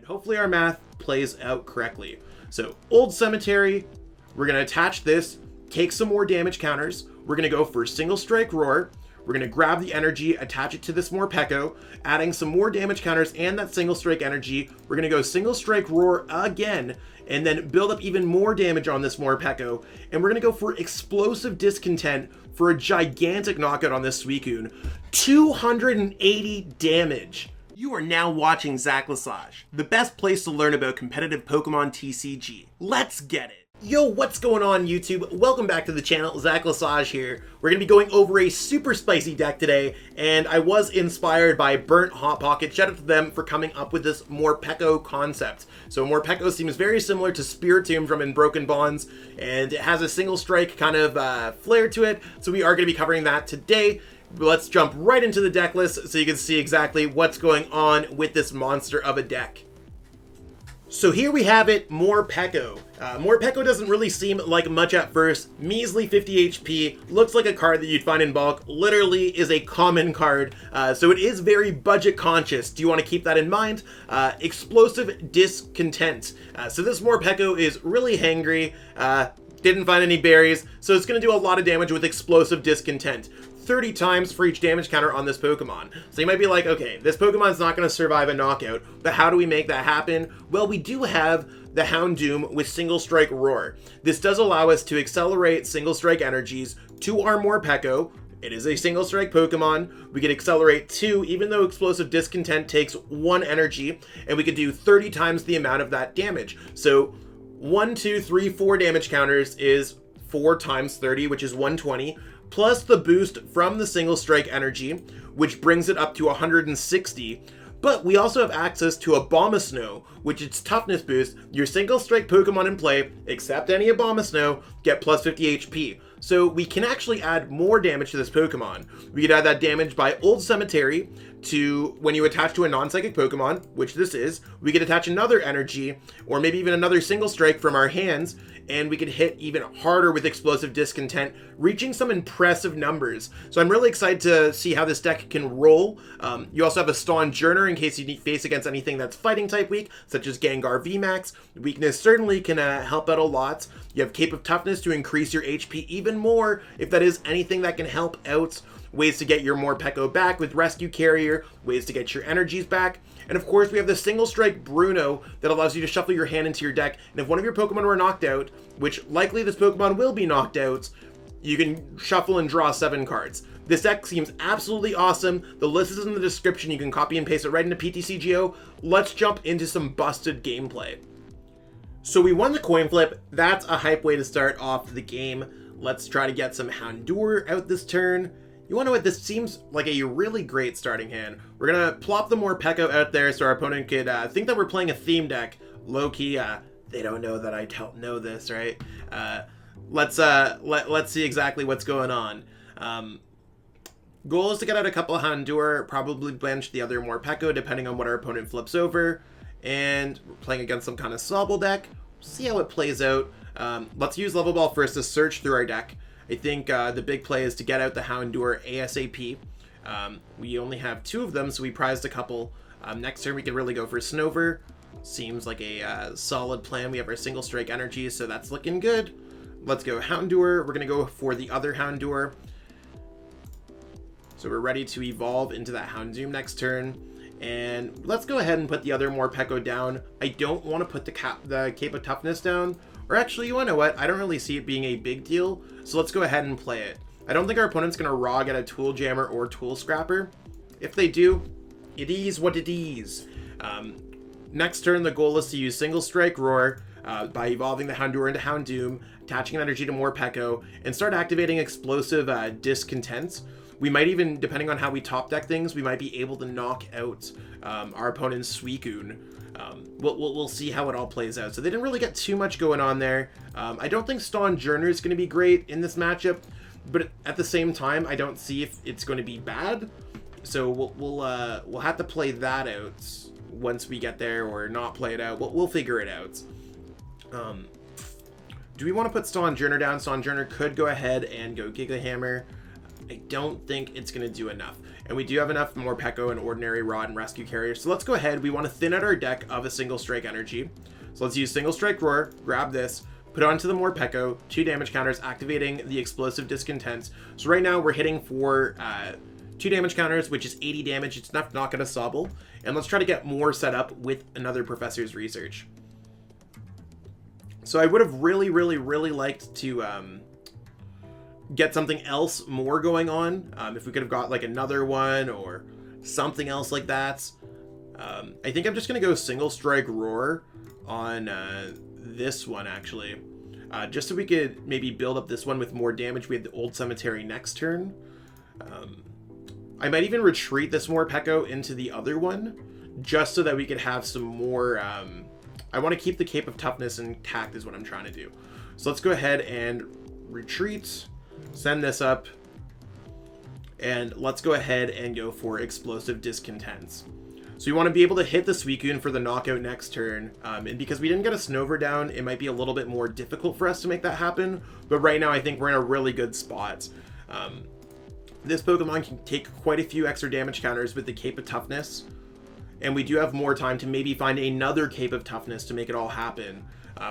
hopefully our math plays out correctly. So Old Cemetery, we're going to attach this, take some more damage counters. We're going to go for Single Strike Roar. We're going to grab the energy, attach it to this Morpeko, adding some more damage counters and that Single Strike energy. We're going to go Single Strike Roar again, and then build up even more damage on this Morpeko. And we're going to go for Explosive Discontent for a gigantic knockout on this SUICUNE. 280 damage. You are now watching Lesage, the best place to learn about competitive Pokemon TCG. Let's get it! Yo, what's going on YouTube? Welcome back to the channel, Lesage here. We're going to be going over a super spicy deck today, and I was inspired by Burnt Hot Pocket. Shout out to them for coming up with this Morpeko concept. So Morpeko seems very similar to Spiritomb from In Broken Bonds, and it has a single strike kind of flair to it, so we are going to be covering that today. Let's jump right into the deck list so you can see exactly what's going on with this monster of a deck. So here we have it, Morpeko. Morpeko doesn't really seem like much at first. Measly 50 HP, looks like a card that you'd find in bulk, literally is a common card, so it is very budget conscious. Do you want to keep that in mind? Explosive Discontent. So this Morpeko is really hangry, didn't find any berries, so it's going to do a lot of damage with Explosive Discontent. 30 times for each damage counter on this Pokemon. So you might be like, okay, this Pokemon's not going to survive a knockout, but how do we make that happen? Well, we do have the Houndoom with Single Strike Roar. This does allow us to accelerate Single Strike energies to our Morpeko. It is a Single Strike Pokemon. We could accelerate 2, even though Explosive Discontent takes 1 energy, and we could do 30 times the amount of that damage. So 1, 2, 3, 4 damage counters is 4 times 30, which is 120. Plus the boost from the Single Strike energy, which brings it up to 160. But we also have access to Abomasnow, which is toughness boost. Your Single Strike Pokemon in play, except any Abomasnow, get plus 50 HP. So we can actually add more damage to this Pokemon. We could add that damage by Old Cemetery to when you attach to a non-psychic Pokemon, which this is. We could attach another energy, or maybe even another Single Strike from our hands, and we could hit even harder with Explosive Discontent, reaching some impressive numbers. So I'm really excited to see how this deck can roll. You also have a Stonjourner in case you need face against anything that's fighting type weak, such as Gengar VMAX. Weakness certainly can help out a lot. You have Cape of Toughness to increase your HP even more, if that is anything that can help out. Ways to get your Morpeko back with Rescue Carrier, ways to get your energies back. And of course, we have the Single Strike Bruno that allows you to shuffle your hand into your deck. And if one of your Pokemon were knocked out, which likely this Pokemon will be knocked out, you can shuffle and draw 7 cards. This deck seems absolutely awesome. The list is in the description. You can copy and paste it right into PTCGO. Let's jump into some busted gameplay. So we won the coin flip. That's a hype way to start off the game. Let's try to get some Houndour out this turn. You want to know what? This seems like a really great starting hand. We're going to plop the Morpeko out there so our opponent could think that we're playing a theme deck. Low-key, they don't know that I don't know this, right? Let's see exactly what's going on. Goal is to get out a couple of Houndour, probably bench the other Morpeko depending on what our opponent flips over. And we're playing against some kind of Sobble deck. See how it plays out. Let's use Level Ball first to search through our deck. I think the big play is to get out the Houndour ASAP. We only have 2 of them, so we prized a couple. Next turn we can really go for Snover. Seems like a solid plan. We have our Single Strike energy, so that's looking good. Let's go Houndour. We're going to go for the other Houndour. So we're ready to evolve into that Houndoom next turn. And let's go ahead and put the other Morpeko down. I don't want to put the Cape of Toughness down. Or actually, you want to know what? I don't really see it being a big deal, so let's go ahead and play it. I don't think our opponent's going to raw get a Tool Jammer or Tool Scrapper. If they do, it is what it is. Next turn, the goal is to use Single Strike Roar by evolving the Houndour into Houndoom, attaching an energy to Morpeko, and start activating Explosive Discontent. We might even, depending on how we top deck things, we might be able to knock out our opponent's SUICUNE. We'll see how it all plays out. So they didn't really get too much going on there. I don't think Stonjourner is going to be great in this matchup, but at the same time, I don't see if it's going to be bad. So we'll have to play that out once we get there, or not play it out. We'll figure it out. Do we want to put Stonjourner down? Stonjourner could go ahead and go Giga Hammer. I don't think it's going to do enough. And we do have enough Morpeko and Ordinary Rod and Rescue Carrier. So let's go ahead. We want to thin out our deck of a single strike energy. So let's use single strike roar, grab this, put it onto the Morpeko, 2 damage counters, activating the explosive discontent. So right now we're hitting for 2 damage counters, which is 80 damage. It's enough to knock out a Sobble. And let's try to get more set up with another Professor's Research. So I would have really liked to get something else more going on. If we could have got like another one or something else like that. I think I'm just going to go single strike roar on this one actually. Just so we could maybe build up this one with more damage. We have the Old Cemetery next turn. I might even retreat this Morpeko into the other one just so that we could have some more... I want to keep the Cape of Toughness intact is what I'm trying to do. So let's go ahead and retreat, send this up, and let's go ahead and go for Explosive Discontents. So you want to be able to hit the SUICUNE for the knockout next turn, and because we didn't get a Snover down, it might be a little bit more difficult for us to make that happen, but right now I think we're in a really good spot. This Pokemon can take quite a few extra damage counters with the Cape of Toughness, and we do have more time to maybe find another Cape of Toughness to make it all happen.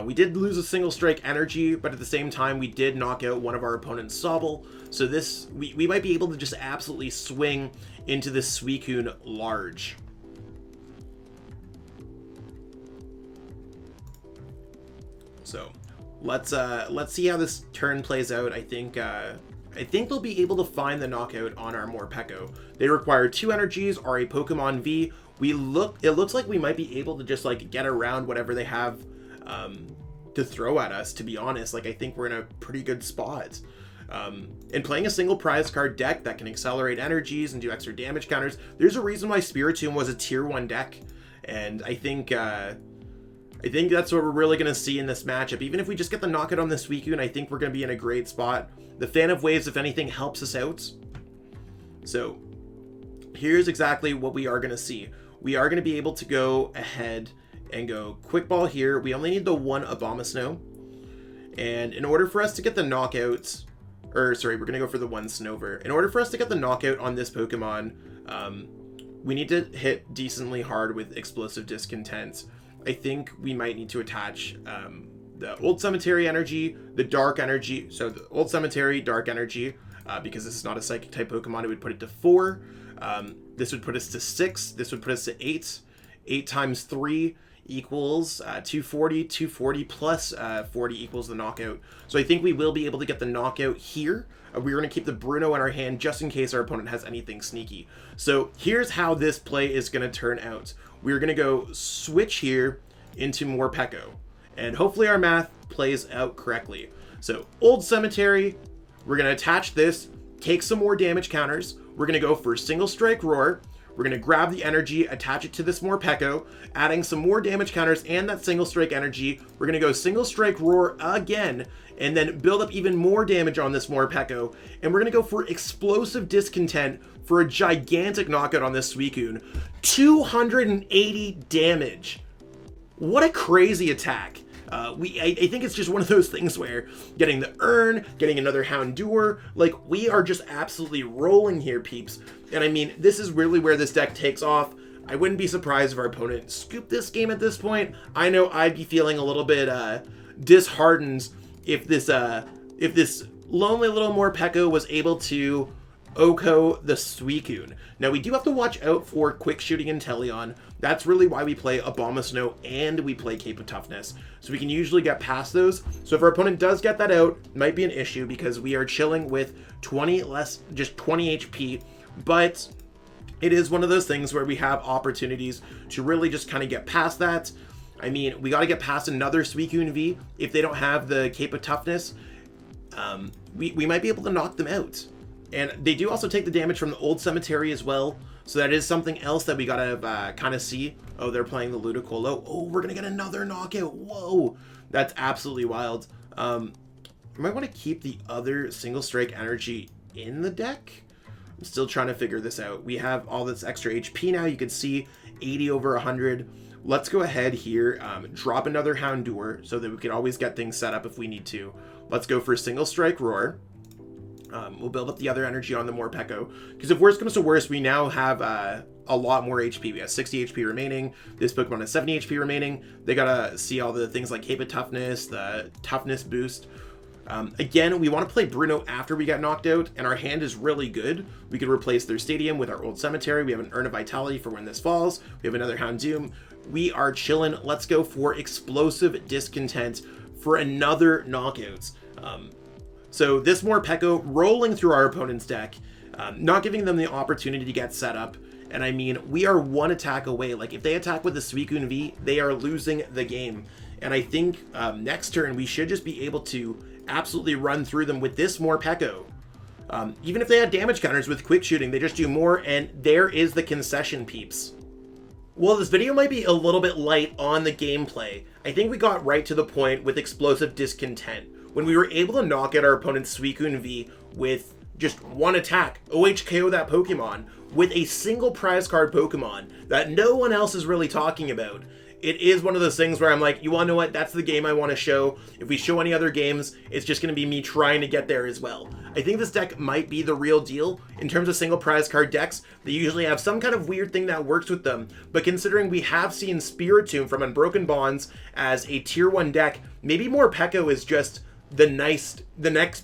We did lose a single strike energy, but at the same time, we did knock out one of our opponent's Sobble. So this, we might be able to just absolutely swing into this SUICUNE large. So let's see how this turn plays out. I think they'll be able to find the knockout on our Morpeko. They require 2 energies or a Pokemon V. It looks like we might be able to just like get around whatever they have to throw at us, to be honest. Like, I think we're in a pretty good spot. And playing a single prize card deck that can accelerate energies and do extra damage counters, there's a reason why Spiritomb was a tier 1 deck. And I think that's what we're really going to see in this matchup. Even if we just get the knockout on the SUICUNE, I think we're going to be in a great spot. The Fan of Waves, if anything, helps us out. So here's exactly what we are going to see. We are going to be able to go ahead and go Quick Ball here. We only need the 1 Abomasnow. And in order for us to get the knockouts, or sorry, we're going to go for the 1 Snover. In order for us to get the knockout on this Pokemon, we need to hit decently hard with Explosive Discontent. I think we might need to attach the Old Cemetery energy, the Dark energy. So the Old Cemetery, Dark energy, because this is not a Psychic type Pokemon, it would put it to 4. This would put us to 6. This would put us to 8. 8 times 3 equals 240. 240 plus 40 equals the knockout. So I think we will be able to get the knockout here. We're going to keep the Bruno in our hand just in case our opponent has anything sneaky. So here's how this play is going to turn out. We're going to go switch here into Morpeko, and hopefully our math plays out correctly. So Old Cemetery, we're going to attach this, take some more damage counters. We're going to go for single strike roar. We're going to grab the energy, attach it to this Morpeko, adding some more damage counters and that single strike energy. We're going to go single strike roar again, and then build up even more damage on this Morpeko. And we're going to go for Explosive Discontent for a gigantic knockout on this SUICUNE. 280 damage. What a crazy attack. I think it's just one of those things where getting the Urn, getting another Houndour, like, we are just absolutely rolling here, peeps. And I mean, this is really where this deck takes off. I wouldn't be surprised if our opponent scooped this game at this point. I know I'd be feeling a little bit disheartened if this lonely little Morpeko was able to Oko the SUICUNE. Now, we do have to watch out for Quick Shooting Inteleon. That's really why we play Abomasnow and we play Cape of Toughness. So we can usually get past those. So if our opponent does get that out, it might be an issue because we are chilling with 20 HP. But it is one of those things where we have opportunities to really just kind of get past that. I mean, we got to get past another SUICUNE V. If they don't have the Cape of Toughness, we might be able to knock them out. And they do also take the damage from the Old Cemetery as well. So that is something else that we gotta kind of see. Oh, they're playing the Ludicolo. Oh, we're gonna get another knockout. Whoa, that's absolutely wild. I might want to keep the other single strike energy in the deck. I'm still trying to figure this out. We have all this extra HP now. You can see 80 over 100. Let's go ahead here, drop another Houndour so that we can always get things set up if we need to. Let's go for single strike roar. We'll build up the other energy on the Morpeko, because if worst comes to worst, we now have a lot more HP. We have 60 HP remaining. This Pokemon has 70 HP remaining. They gotta see all the things like Cape of Toughness, the toughness boost. Again, we want to play Bruno after we get knocked out, and our hand is really good. We could replace their stadium with our Old Cemetery. We have an Urn of Vitality for when this falls. We have another Houndoom. We are chilling. Let's go for Explosive Discontent for another knockout. So this Morpeko rolling through our opponent's deck, not giving them the opportunity to get set up. And I mean, we are one attack away. Like, if they attack with the SUICUNE V, they are losing the game. And I think next turn, we should just be able to absolutely run through them with this Morpeko. Even if they had damage counters with quick shooting, they just do more, and there is the concession, peeps. While this video might be a little bit light on the gameplay, I think we got right to the point with Explosive Discontent, when we were able to knock out our opponent's SUICUNE V with just one attack, OHKO that Pokemon, with a single prize card Pokemon that no one else is really talking about. It is one of those things where I'm like, you want to know what? That's the game I want to show. If we show any other games, it's just going to be me trying to get there as well. I think this deck might be the real deal. In terms of single prize card decks, they usually have some kind of weird thing that works with them. But considering we have seen Spiritomb from Unbroken Bonds as a tier 1 deck, maybe Morpeko is just the next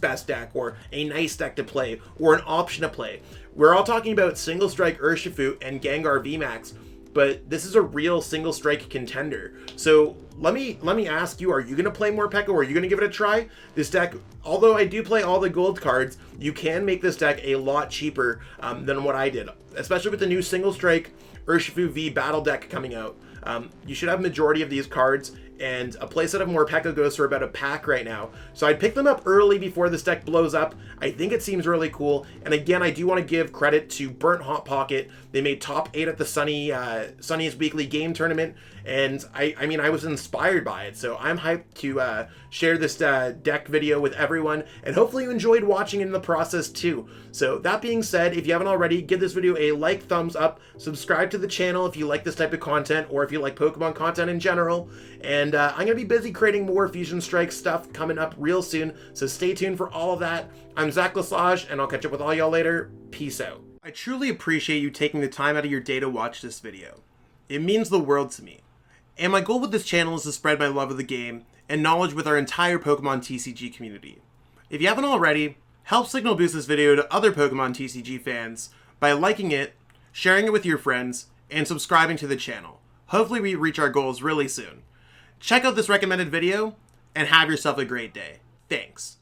best deck, or a nice deck to play, or an option to play. We're all talking about Single Strike Urshifu and Gengar VMAX, but this is a real single strike contender. So let me ask you, are you going to play Morpeko, or are you going to give it a try? This deck, although I do play all the gold cards, you can make this deck a lot cheaper than what I did, especially with the new single strike Urshifu V battle deck coming out. You should have majority of these cards, and a playset of Morpeko goes for about a pack right now. So I'd pick them up early before this deck blows up. I think it seems really cool. And again, I do want to give credit to Burnt Hot Pocket. They made top 8 at the Sunny's Weekly Game Tournament, and I mean, I was inspired by it. So I'm hyped to share this deck video with everyone, and hopefully you enjoyed watching it in the process too. So that being said, if you haven't already, give this video a like, thumbs up, subscribe to the channel if you like this type of content, or if you like Pokemon content in general. And I'm going to be busy creating more Fusion Strike stuff coming up real soon, so stay tuned for all of that. I'm Zach Lesage, and I'll catch up with all y'all later. Peace out. I truly appreciate you taking the time out of your day to watch this video. It means the world to me. And my goal with this channel is to spread my love of the game and knowledge with our entire Pokemon TCG community. If you haven't already, help signal boost this video to other Pokemon TCG fans by liking it, sharing it with your friends, and subscribing to the channel. Hopefully we reach our goals really soon. Check out this recommended video, and have yourself a great day. Thanks.